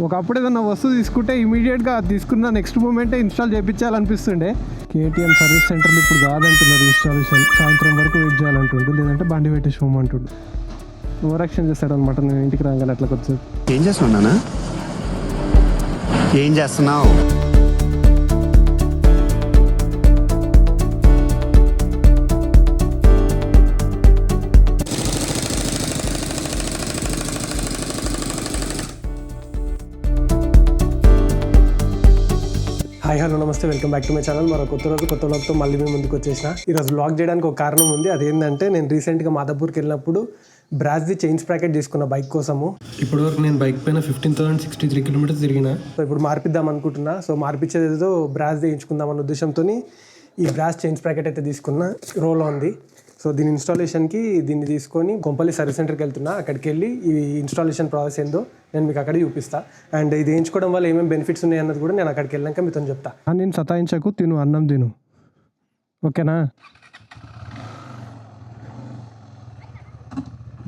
ఒకప్పుడు ఏదన్నా వస్తువు తీసుకుంటే ఇమీడియట్గా తీసుకున్న నెక్స్ట్ మూమెంటే ఇన్స్టాల్ చేయించాలనిపిస్తుండే. కేటీఎం సర్వీస్ సెంటర్లు ఇప్పుడు కాదంటున్నారు ఇన్స్టాలేషన్, సాయంత్రం వరకు వెయిట్ చేయాలంటుండు, లేదంటే బండి పెట్టేసి పోమంటుండు. ఓవరాక్షన్ చేస్తాడు అనమాట. నేను ఇంటికి రాగానే అట్లా వచ్చేది. ఏం చేస్తున్నానా, ఏం చేస్తున్నావు? హాయ్ హలో నమస్తే, welcome back to my channel. మరో కొత్త రోజు కొత్త వ్లాగ్తో మళ్ళీ మేము ముందుకు వచ్చేసిన. ఈరోజు వ్లాగ్ చేయడానికి ఒక కారణం ఉంది. అదేంటంటే నేను రీసెంట్గా మాదాపూర్కి వెళ్ళినప్పుడు బ్రాస్ది చైన్ స్ప్రాకెట్ తీసుకున్న బైక్ కోసము. ఇప్పుడు వరకు నేను బైక్ పైన 15,063 కిలోమీటర్స్ తిరిగిన. సో ఇప్పుడు మార్పిద్దాం అనుకుంటున్నా. సో మార్పించేది ఏదో బ్రాస్ది వేయించుకుందాం అన్న ఉద్దేశంతో ఈ బ్రాస్ చైన్ స్ప్రాకెట్ అయితే తీసుకున్న. రోల్ ఉంది. సో దీని ఇన్స్టాలేషన్కి దీన్ని తీసుకొని కొంపల్లి సర్వీస్ సెంటర్కి వెళ్తున్నా. అక్కడికి వెళ్ళి ఈ ఇన్స్టాలేషన్ ప్రాసెస్ ఏందో నేను మీకు అక్కడ చూపిస్తా. అండ్ ఇది వేయించుకోవడం వల్ల ఏమేమి బెనిఫిట్స్ ఉన్నాయి అన్నది కూడా నేను అక్కడికి వెళ్ళాక మీతో చెప్తా. నేను సతాయించకు, తిను అన్నం తిను, ఓకేనా?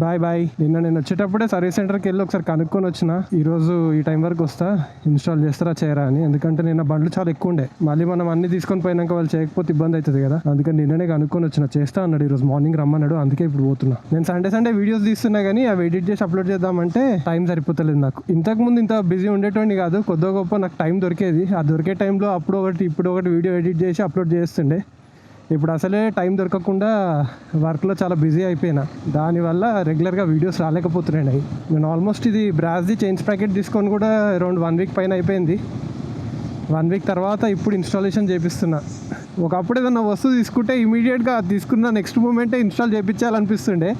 Bye bye. నేను వచ్చేటప్పుడే సర్వీస్ సెంటర్కి వెళ్ళి ఒకసారి కనుక్కొని వచ్చిన. ఈరోజు ఈ టైం వరకు వస్తా, ఇన్స్టాల్ చేస్తారా చేయరా అని. ఎందుకంటే నిన్న బండ్లు చాలా ఎక్కువ ఉండే. మళ్ళీ మనం అన్ని తీసుకొని పోయినాక వాళ్ళు చేయకపోతే ఇబ్బంది అవుతుంది కదా. అందుకని నిన్ననే కనుక్కొని వచ్చిన. చేస్తా అన్నాడు, ఈరోజు మార్నింగ్ రమ్మన్నాడు. అందుకే ఇప్పుడు పోతున్నా. నేను సండే వీడియోస్ తీస్తున్నా కానీ అవి ఎడిట్ చేసి అప్లోడ్ చేద్దామంటే టైం సరిపోతలేదు నాకు. ఇంతకుముందు ఇంత బిజీ ఉండేటోని కాదు, కొద్దిగా గొప్ప నాకు టైం దొరికేది. ఆ దొరికే టైంలో అప్పుడు ఒకటి వీడియో ఎడిట్ చేసి అప్లోడ్ చేస్తుండే. ఇప్పుడు అసలే టైం దొరకకుండా వర్క్లో చాలా బిజీ అయిపోయినా. దానివల్ల రెగ్యులర్గా వీడియోస్ రాలేకపోతున్నాయి. నేను ఆల్మోస్ట్ ఇది బ్రాస్ది చైన్ స్ప్రాకెట్ తీసుకొని కూడా అరౌండ్ 1 వీక్ పైన అయిపోయింది. 1 వీక్ తర్వాత ఇప్పుడు ఇన్స్టాలేషన్ చేపిస్తున్నా. ఒకప్పుడు ఏదన్నా వస్తువు తీసుకుంటే ఇమీడియట్గా తీసుకున్న నెక్స్ట్ మూమెంటే ఇన్స్టాల్ చేయించాలనిపిస్తుండే.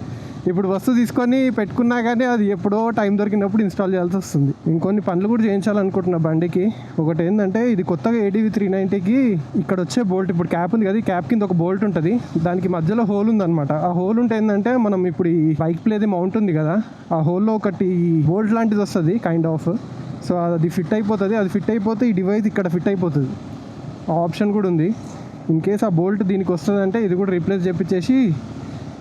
ఇప్పుడు వస్తువు తీసుకొని పెట్టుకున్నా కానీ అది ఎప్పుడో టైం దొరికినప్పుడు ఇన్స్టాల్ చేయాల్సి వస్తుంది. ఇంకొన్ని పనులు కూడా చేయించాలనుకుంటున్నా బండికి. ఒకటి ఏంటంటే ఇది కొత్తగా ADV 390కి ఇక్కడ వచ్చే బోల్ట్, ఇప్పుడు క్యాప్ ఉంది కదా, ఈ క్యాప్ కింద ఒక బోల్ట్ ఉంటుంది. దానికి మధ్యలో హోల్ ఉందన్నమాట. ఆ హోల్ ఉంటే ఏంటంటే మనం ఇప్పుడు ఈ బైక్ ప్లేది మౌంట్ ఉంది కదా, ఆ హోల్లో ఒకటి బోల్ట్ లాంటిది వస్తుంది కైండ్ ఆఫ్. సో అది ఫిట్ అయిపోతుంది. అది ఫిట్ అయిపోతే ఈ డివైస్ ఇక్కడ ఫిట్ అయిపోతుంది. ఆ ఆప్షన్ కూడా ఉంది. ఇన్ కేస్ ఆ బోల్ట్ దీనికి వస్తుందంటే ఇది కూడా రీప్లేస్ చేపించేసి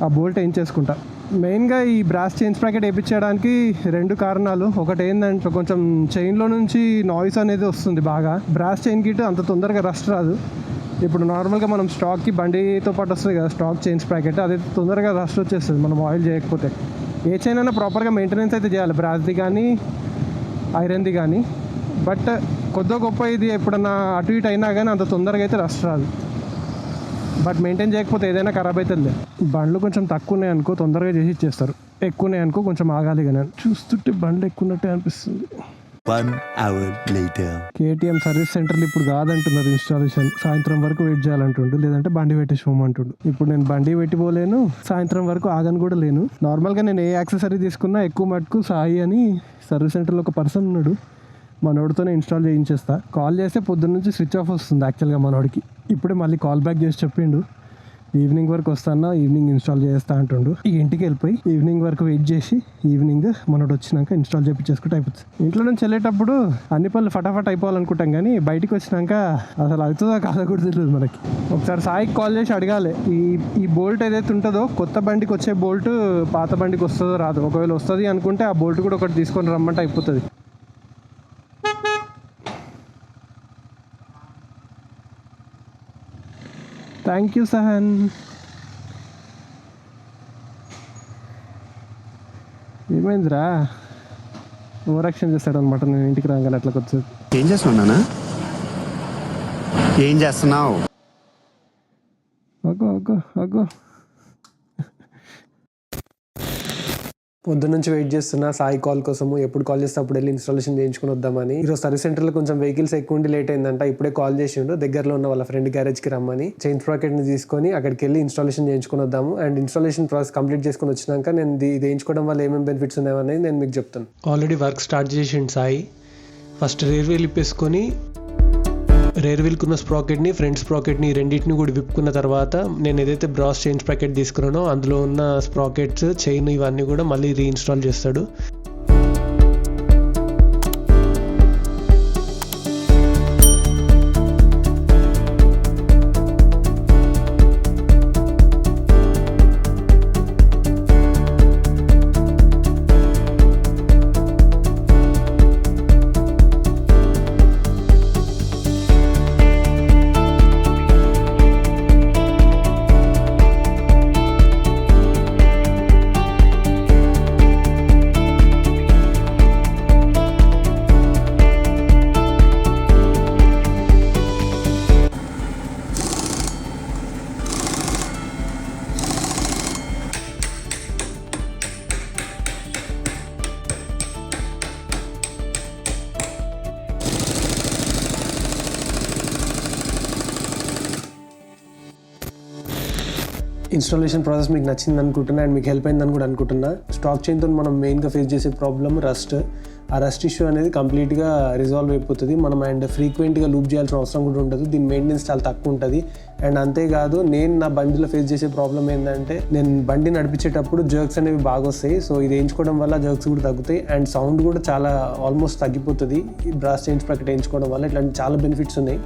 ఆ బోల్ట్ ఏం చేసుకుంటా. మెయిన్గా ఈ బ్రాస్ చైన్ స్ప్రాకెట్ వేయించడానికి 2 కారణాలు. ఒకటి ఏంటంటే కొంచెం చైన్లో నుంచి నాయిస్ అనేది వస్తుంది బాగా. బ్రాస్ చైన్ కిట్ అంత తొందరగా రస్ట్ రాదు. ఇప్పుడు నార్మల్గా మనం స్టాక్కి బండితో పాటు వస్తుంది కదా స్టాక్ చైన్ స్ప్రాకెట్, అది తొందరగా రస్ట్ వచ్చేస్తుంది మనం ఆయిల్ చేయకపోతే. ఏ చైన్ అయినా ప్రాపర్గా మెయింటెనెన్స్ అయితే చేయాలి, బ్రాస్ది కానీ ఐరన్ది కానీ. బట్ కొద్దిగా గొప్ప ఇది ఎప్పుడన్నా అటు ఇటు అయినా కానీ అంత తొందరగా అయితే రస్ట్ రాదు. బట్ మెయింటైన్ చేయకపోతే ఏదైనా ఖరాబ్ అవుతుంది. బండ్లు కొంచెం తక్కువ ఉన్నాయి అనుకో తొందరగా చేసి ఇచ్చేస్తారు, ఎక్కువ ఉన్నాయి అనుకో కొంచెం ఆగాలి. కానీ చూస్తుంటే బండ్లు ఎక్కువ ఉన్నట్టే అనిపిస్తుంది. 1 hour later. కేటీఎం సర్వీస్ సెంటర్లు ఇప్పుడు కాదంటున్నారు ఇన్స్టాలేషన్, సాయంత్రం వరకు వెయిట్ చేయాలంటుండు, లేదంటే బండి పెట్టేసి పోమంటుండు. ఇప్పుడు నేను బండి పెట్టిపోలేను, సాయంత్రం వరకు ఆగను కూడా లేను. నార్మల్గా నేను ఏ యాక్సెసరీ తీసుకున్నా ఎక్కువ మటుకు సాయి అని సర్వీస్ సెంటర్లో ఒక పర్సన్ ఉన్నాడు, మనోడితోనే ఇన్స్టాల్ చేయించేస్తా. కాల్ చేస్తే పొద్దున్న నుంచి స్విచ్ ఆఫ్ వస్తుంది యాక్చువల్గా మనోడికి. ఇప్పుడే మళ్ళీ కాల్ బ్యాక్ చేసి చెప్పిండు ఈవినింగ్ వరకు వస్తానా, ఈవినింగ్ ఇన్స్టాల్ చేస్తా అంటుండు. ఈ ఇంటికి వెళ్ళిపోయి ఈవినింగ్ వరకు వెయిట్ చేసి ఈవినింగ్ మనోడు వచ్చినాక ఇన్స్టాల్ చేయించేసుకుంటే అయిపోతుంది. ఇంట్లో నుంచి వెళ్ళేటప్పుడు అన్ని పనులు ఫటాఫట్ అయిపోవాలనుకుంటాం కానీ బయటికి వచ్చినాక అసలు అవుతుందా కాదా కూడా తెలియదు మనకి. ఒకసారి సాయికి కాల్ చేసి అడగాలి ఈ బోల్ట్ ఏదైతే ఉంటుందో కొత్త బండికి వచ్చే బోల్ట్ పాత బండికి వస్తుందో రాదు. ఒకవేళ వస్తుంది అనుకుంటే ఆ బోల్ట్ కూడా ఒకటి తీసుకొని రమ్మంటే అయిపోతుంది. Thank you Sahan. ఏమైందిరా, ఓవరాక్షన్ చేస్తాడు అనమాట. నేను ఇంటికి రాగానే అట్లా వచ్చేది. ఏం చేస్తున్నానా, ఏం చేస్తున్నావు? అగో పొద్దు నుంచి వెయిట్ చేస్తున్నా సాయి కాల్ కోసము. ఎప్పుడు కాల్ చేస్తే అప్పుడు వెళ్ళి ఇన్స్టాలేషన్ చేయించుకుని వద్దామని. ఈరోజు సర్వీస్ సెంటర్లో కొంచెం వెహికల్స్ ఎక్కువ ఉండి లేట్ అయిందంట. ఇప్పుడే కాల్ చేసిండు దగ్గరలో ఉన్న వాళ్ళ ఫ్రెండ్ గ్యారేజ్కి రమ్మని. చైన్ స్ప్రాకెట్ని తీసుకొని అక్కడికి వెళ్ళి ఇన్స్టాలేషన్ చేయించుకుని వద్దాము. అండ్ ఇన్స్టాలేషన్ ప్రాసెస్ కంప్లీట్ చేసుకుని వచ్చినాక నేను ఇది వేయించుకోవడం వల్ల ఏమేమి బెనిఫిట్స్ ఉన్నాయని నేను మీకు చెప్తాను. ఆల్రెడీ వర్క్ స్టార్ట్ చేసిండు సాయి. ఫస్ట్ రేర్ వీల్ ఇప్పేసుకొని రేర్ వీల్కి ఉన్న స్ప్రాకెట్ని ఫ్రంట్ స్ప్రాకెట్ని రెండింటిని కూడా విప్పుకున్న తర్వాత నేను ఏదైతే బ్రాస్ చైన్ స్ప్రాకెట్ తీసుకున్నానో అందులో ఉన్న స్ప్రాకెట్స్ చైన్ ఇవన్నీ కూడా మళ్ళీ రీఇన్స్టాల్ చేస్తాడు. ఇన్స్టాలేషన్ ప్రాసెస్ మీకు నచ్చింది అనుకుంటున్నా అండ్ మీకు హెల్ప్ అయిందని కూడా అనుకుంటున్నా. స్టాక్ చైన్తో మనం మెయిన్గా ఫేస్ చేసే ప్రాబ్లమ్ రస్ట్. ఆ రస్ట్ ఇష్యూ అనేది కంప్లీట్గా రిజాల్వ్ అయిపోతుంది. మనం అండ్ ఫ్రీక్వెంట్గా లూప్ చేయాల్సిన అవసరం కూడా ఉండదు. దీని మెయింటెనెన్స్ చాలా తక్కువ ఉంటుంది. అండ్ అంతేకాదు నేను నా బండిలో ఫేస్ చేసే ప్రాబ్లం ఏంటంటే నేను బండి నడిపించేటప్పుడు జర్క్స్ అనేవి బాగా వస్తాయి. సో ఇది వేయించుకోవడం వల్ల జర్క్స్ కూడా తగ్గుతాయి అండ్ సౌండ్ కూడా చాలా ఆల్మోస్ట్ తగ్గిపోతుంది ఈ బ్రాస్ చైన్స్ ప్రక్కన వేయించుకోవడం వల్ల. ఇట్లాంటి చాలా బెనిఫిట్స్ ఉన్నాయి.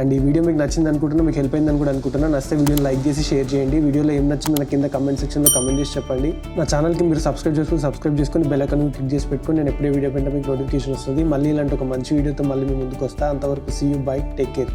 అండ్ ఈ వీడియో మీకు నచ్చింది అనుకుంటున్నా, మీకు హెల్ప్ అయిందని కూడా అనుకుంటున్నా. నచ్చితే వీడియోని లైక్ చేసి షేర్ చేయండి. వీడియోలో ఏం నచ్చిందో నాకు కింద కమెంట్ సెక్షన్లో కమెంట్ చేసి చెప్పండి. నా ఛానల్కి మీరు సబ్స్క్రైబ్ చేసుకొని బెల్ ఐకాన్ క్లిక్ చేసి పెట్టుకొని నేను ఎప్పుడే వీడియో పెట్టినా మీకు నోటిఫికేషన్ వస్తుంది. మళ్ళీ ఇలాంటి ఒక మంచి వీడియోతో మళ్ళీ మీ ముందుకు వస్తా. అంతవరకు see you, bye, take care.